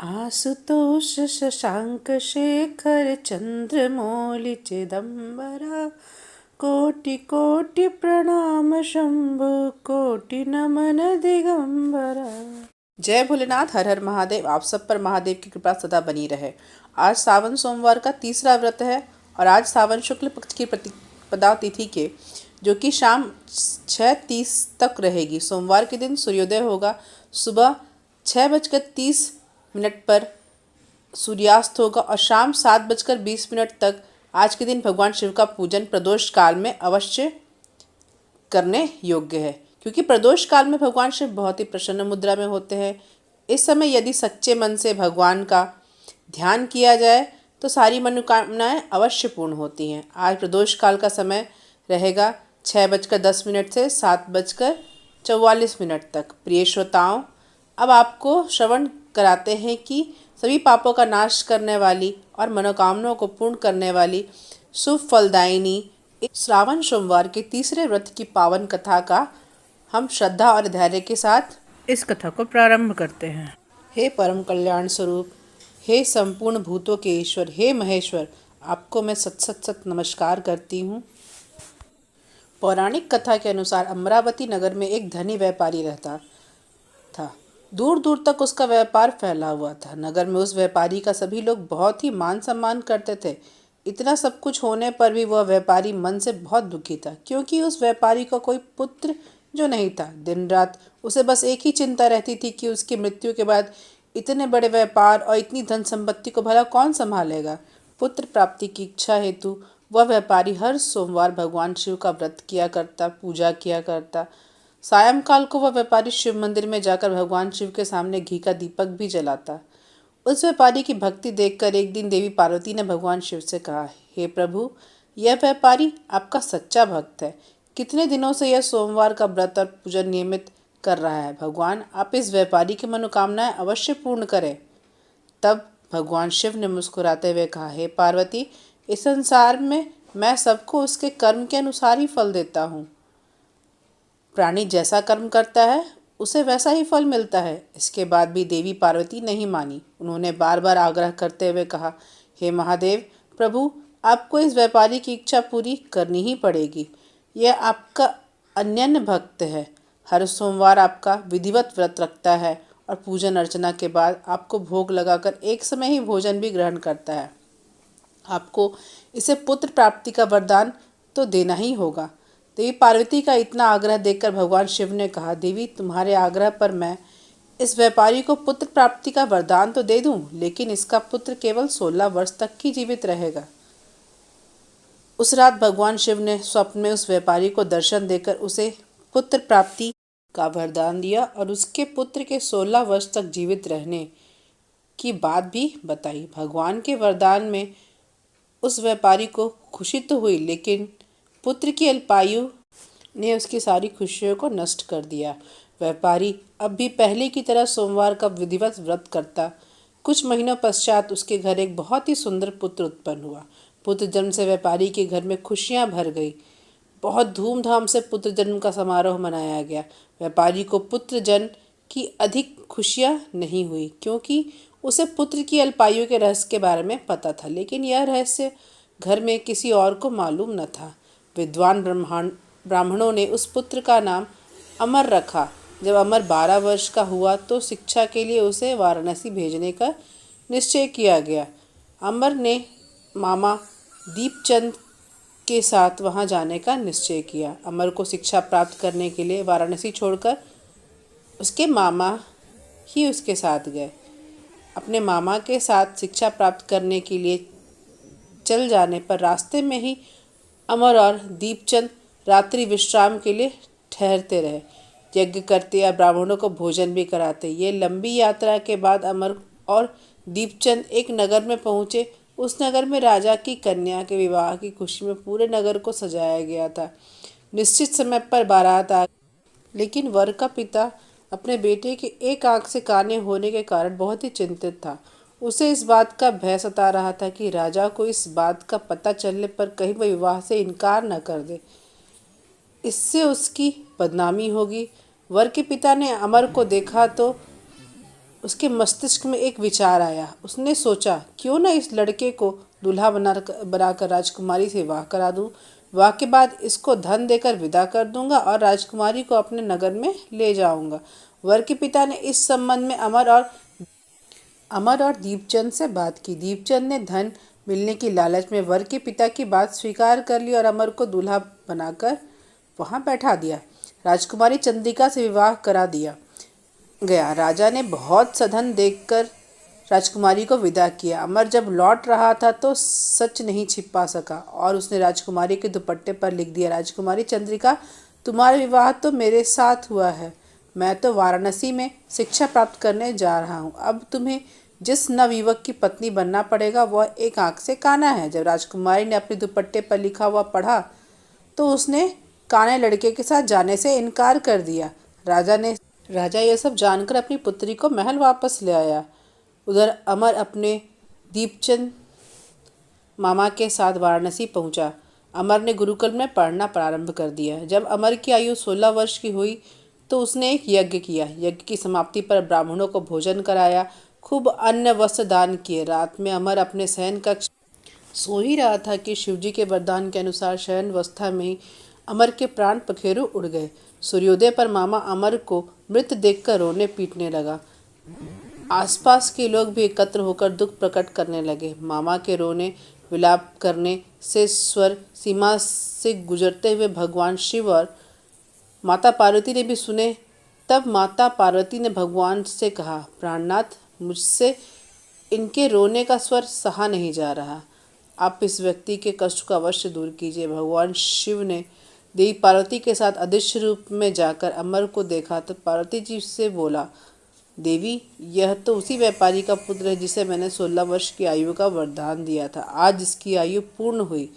आशुतोष शशांक शेखर चंद्रमौलि चिदंबरा कोटि कोटि प्रणाम शंभु कोटि नमन दिगंबरा। जय भोलेनाथ, हर हर महादेव। आप सब पर महादेव की कृपा सदा बनी रहे। आज सावन सोमवार का तीसरा व्रत है और आज सावन शुक्ल पक्ष की प्रतिपदा तिथि के जो कि शाम 6:30 तक रहेगी। सोमवार के दिन सूर्योदय होगा, सुबह 6:30 पर सूर्यास्त होगा और शाम 7:20 तक। आज के दिन भगवान शिव का पूजन प्रदोष काल में अवश्य करने योग्य है, क्योंकि प्रदोष काल में भगवान शिव बहुत ही प्रसन्न मुद्रा में होते हैं। इस समय यदि सच्चे मन से भगवान का ध्यान किया जाए तो सारी मनोकामनाएं अवश्य पूर्ण होती हैं। आज प्रदोष काल का समय रहेगा 6:10 से 7:44 तक। प्रिय श्रोताओं, अब आपको श्रवण कराते हैं कि सभी पापों का नाश करने वाली और मनोकामनाओं को पूर्ण करने वाली शुभ फलदायिनी श्रावण सोमवार के तीसरे व्रत की पावन कथा का हम श्रद्धा और धैर्य के साथ इस कथा को प्रारंभ करते हैं। हे परम कल्याण स्वरूप, हे संपूर्ण भूतों के ईश्वर, हे महेश्वर, आपको मैं सत सत सत नमस्कार करती हूँ। पौराणिक कथा के अनुसार अमरावती नगर में एक धनी व्यापारी रहता था। दूर दूर तक उसका व्यापार फैला हुआ था। नगर में उस व्यापारी का सभी लोग बहुत ही मान सम्मान करते थे। इतना सब कुछ होने पर भी वह व्यापारी मन से बहुत दुखी था, क्योंकि उस व्यापारी का कोई पुत्र जो नहीं था। दिन रात उसे बस एक ही चिंता रहती थी कि उसकी मृत्यु के बाद इतने बड़े व्यापार और इतनी धन संपत्ति को भला कौन संभालेगा। पुत्र प्राप्ति की इच्छा हेतु वह व्यापारी हर सोमवार भगवान शिव का व्रत किया करता, पूजा किया करता। सायंकाल को वह व्यापारी शिव मंदिर में जाकर भगवान शिव के सामने घी का दीपक भी जलाता। उस व्यापारी की भक्ति देखकर एक दिन देवी पार्वती ने भगवान शिव से कहा, हे प्रभु, यह व्यापारी आपका सच्चा भक्त है। कितने दिनों से यह सोमवार का व्रत और पूजन नियमित कर रहा है। भगवान, आप इस व्यापारी की मनोकामनाएं अवश्य पूर्ण करें। तब भगवान शिव ने मुस्कुराते हुए कहा, हे पार्वती, इस संसार में मैं सबको उसके कर्म के अनुसार ही फल देता हूँ। प्राणी जैसा कर्म करता है उसे वैसा ही फल मिलता है। इसके बाद भी देवी पार्वती नहीं मानी। उन्होंने बार बार आग्रह करते हुए कहा, हे महादेव, प्रभु, आपको इस व्यापारी की इच्छा पूरी करनी ही पड़ेगी। यह आपका अनन्य भक्त है। हर सोमवार आपका विधिवत व्रत रखता है और पूजन अर्चना के बाद आपको भोग लगाकर एक समय ही भोजन भी ग्रहण करता है। आपको इसे पुत्र प्राप्ति का वरदान तो देना ही होगा। देवी पार्वती का इतना आग्रह देखकर भगवान शिव ने कहा, देवी, तुम्हारे आग्रह पर मैं इस व्यापारी को पुत्र प्राप्ति का वरदान तो दे दूं, लेकिन इसका पुत्र केवल 16 वर्ष तक ही जीवित रहेगा। उस रात भगवान शिव ने स्वप्न में उस व्यापारी को दर्शन देकर उसे पुत्र प्राप्ति का वरदान दिया और उसके पुत्र के 16 वर्ष तक जीवित रहने की बात भी बताई। भगवान के वरदान में उस व्यापारी को खुशी तो हुई, लेकिन पुत्र की अल्पायु ने उसकी सारी खुशियों को नष्ट कर दिया। व्यापारी अब भी पहले की तरह सोमवार का विधिवत व्रत करता। कुछ महीनों पश्चात उसके घर एक बहुत ही सुंदर पुत्र उत्पन्न हुआ। पुत्र जन्म से व्यापारी के घर में खुशियां भर गई। बहुत धूमधाम से पुत्र जन्म का समारोह मनाया गया। व्यापारी को पुत्र जन्म की अधिक खुशियां नहीं हुई, क्योंकि उसे पुत्र की अल्पायु के रहस्य के बारे में पता था, लेकिन यह रहस्य घर में किसी और को मालूम न था। विद्वान ब्राह्मणों ने उस पुत्र का नाम अमर रखा। जब अमर 12 वर्ष का हुआ तो शिक्षा के लिए उसे वाराणसी भेजने का निश्चय किया गया। अमर ने मामा दीपचंद के साथ वहां जाने का निश्चय किया। अमर को शिक्षा प्राप्त करने के लिए वाराणसी छोड़कर उसके मामा ही उसके साथ गए। अपने मामा के साथ शिक्षा प्राप्त करने के लिए चल जाने पर रास्ते में ही अमर और दीपचंद रात्रि विश्राम के लिए ठहरते रहे। यज्ञ करते या ब्राह्मणों को भोजन भी कराते। ये लंबी यात्रा के बाद अमर और दीपचंद एक नगर में पहुँचे। उस नगर में राजा की कन्या के विवाह की खुशी में पूरे नगर को सजाया गया था। निश्चित समय पर बारात आ, लेकिन वर का पिता अपने बेटे के एक आंख से काने होने के कारण बहुत ही चिंतित था। उसे इस बात का भय सता रहा था कि राजा को इस बात का पता चलने पर कहीं वह विवाह से इनकार न कर दे, इससे उसकी बदनामी होगी। वर के पिता ने अमर को देखा तो उसके मस्तिष्क में एक विचार आया। उसने सोचा, क्यों न इस लड़के को दूल्हा बनाकर राजकुमारी से विवाह करा दूं। विवाह के बाद इसको धन देकर विदा कर दूंगा और राजकुमारी को अपने नगर में ले जाऊंगा। वर के पिता ने इस संबंध में अमर और दीपचंद से बात की। दीपचंद ने धन मिलने की लालच में वर के पिता की बात स्वीकार कर ली और अमर को दूल्हा बनाकर वहां बैठा दिया। राजकुमारी चंद्रिका से विवाह करा दिया गया। राजा ने बहुत सधन देखकर राजकुमारी को विदा किया। अमर जब लौट रहा था तो सच नहीं छिपा सका और उसने राजकुमारी के दुपट्टे पर लिख दिया, राजकुमारी चंद्रिका, तुम्हारा विवाह तो मेरे साथ हुआ है। मैं तो वाराणसी में शिक्षा प्राप्त करने जा रहा हूँ। अब तुम्हें जिस नवयुवक की पत्नी बनना पड़ेगा वह एक आंख से काना है। जब राजकुमारी ने अपने दुपट्टे पर लिखा हुआ पढ़ा तो उसने काने लड़के के साथ जाने से इनकार कर दिया। राजा यह सब जानकर अपनी पुत्री को महल वापस ले आया। उधर अमर अपने दीपचंद मामा के साथ वाराणसी पहुंचा। अमर ने गुरुकुल में पढ़ना प्रारंभ कर दिया। जब अमर की आयु 16 वर्ष की हुई तो उसने एक यज्ञ किया। यज्ञ की समाप्ति पर ब्राह्मणों को भोजन कराया, खूब अन्न वस्त्र दान किए। रात में अमर अपने शयन कक्ष सो ही रहा था कि शिवजी के वरदान के अनुसार शयन अवस्था में ही अमर के प्राण पखेरु उड़ गए। सूर्योदय पर मामा अमर को मृत देखकर रोने पीटने लगा। आसपास के लोग भी एकत्र होकर दुख प्रकट करने लगे। मामा के रोने विलाप करने से स्वर सीमा से गुजरते हुए भगवान शिव और माता पार्वती ने भी सुने। तब माता पार्वती ने भगवान से कहा, प्राणनाथ, मुझसे इनके रोने का स्वर सहा नहीं जा रहा। आप इस व्यक्ति के कष्ट को अवश्य दूर कीजिए। भगवान शिव ने देवी पार्वती के साथ अदृश्य रूप में जाकर अमर को देखा तो पार्वती जी से बोला, देवी, यह तो उसी व्यापारी का पुत्र है जिसे मैंने 16 वर्ष की आयु का वरदान दिया था। आज इसकी आयु पूर्ण हुई।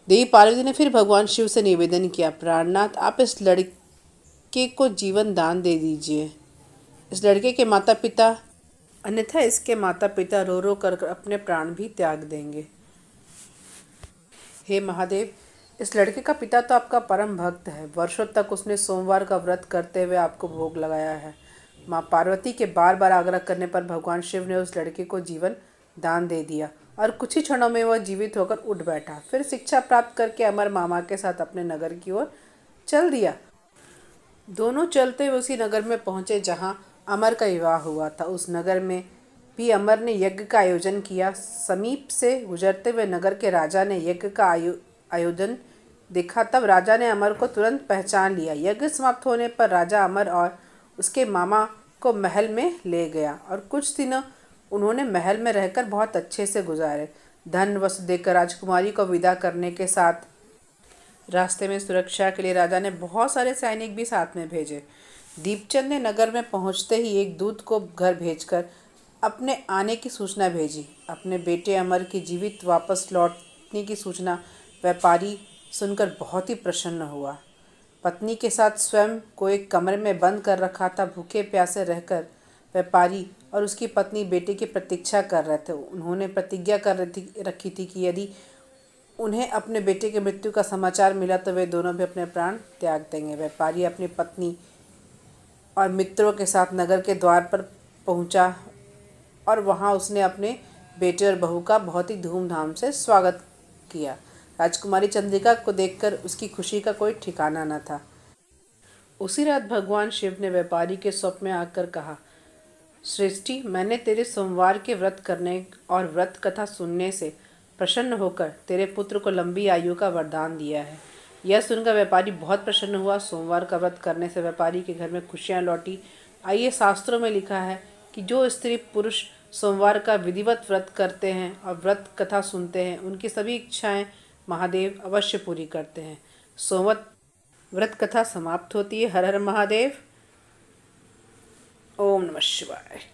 देवी पार्वती ने फिर भगवान शिव से निवेदन किया, प्राणनाथ, आप इस लड़के को जीवन दान दे दीजिए। इस लड़के के माता पिता अन्यथा इसके माता पिता रो रो कर अपने प्राण भी त्याग देंगे। हे महादेव, इस लड़के का पिता तो आपका परम भक्त है। वर्षों तक उसने सोमवार का व्रत करते हुए आपको भोग लगाया है। माँ पार्वती के बार बार आग्रह करने पर भगवान शिव ने उस लड़के को जीवन दान दे दिया और कुछ ही क्षणों में वह जीवित होकर उठ बैठा। फिर शिक्षा प्राप्त करके अमर मामा के साथ अपने नगर की ओर चल दिया। दोनों चलते हुए उसी नगर में पहुंचे जहां अमर का विवाह हुआ था। उस नगर में भी अमर ने यज्ञ का आयोजन किया। समीप से गुजरते हुए नगर के राजा ने यज्ञ का आयोजन देखा। तब राजा ने अमर को तुरंत पहचान लिया। यज्ञ समाप्त होने पर राजा अमर और उसके मामा को महल में ले गया और कुछ दिन उन्होंने महल में रहकर बहुत अच्छे से गुजारे। धन वस्त्र देकर राजकुमारी को विदा करने के साथ रास्ते में सुरक्षा के लिए राजा ने बहुत सारे सैनिक भी साथ में भेजे। दीपचंद ने नगर में पहुंचते ही एक दूत को घर भेजकर अपने आने की सूचना भेजी। अपने बेटे अमर की जीवित वापस लौटने की सूचना व्यापारी सुनकर बहुत ही प्रसन्न हुआ। पत्नी के साथ स्वयं को एक कमरे में बंद कर रखा था। भूखे प्यासे रहकर व्यापारी और उसकी पत्नी बेटे की प्रतीक्षा कर रहे थे। उन्होंने प्रतिज्ञा कर रखी थी कि यदि उन्हें अपने बेटे की मृत्यु का समाचार मिला तो वे दोनों भी अपने प्राण त्याग देंगे। व्यापारी अपनी पत्नी और मित्रों के साथ नगर के द्वार पर पहुंचा और वहां उसने अपने बेटे और बहू का बहुत ही धूमधाम से स्वागत किया। राजकुमारी चंद्रिका को देखकर उसकी खुशी का कोई ठिकाना न था। उसी रात भगवान शिव ने व्यापारी के स्वप्न में आकर कहा, श्रेष्ठी, मैंने तेरे सोमवार के व्रत करने और व्रत कथा सुनने से प्रसन्न होकर तेरे पुत्र को लंबी आयु का वरदान दिया है। यह सुनकर व्यापारी बहुत प्रसन्न हुआ। सोमवार का व्रत करने से व्यापारी के घर में खुशियां लौटी। आइए, शास्त्रों में लिखा है कि जो स्त्री पुरुष सोमवार का विधिवत व्रत करते हैं और व्रत कथा सुनते हैं, उनकी सभी इच्छाएं महादेव अवश्य पूरी करते हैं। सोमवार व्रत कथा समाप्त होती है। हर हर महादेव। ओम नमः शिवाय।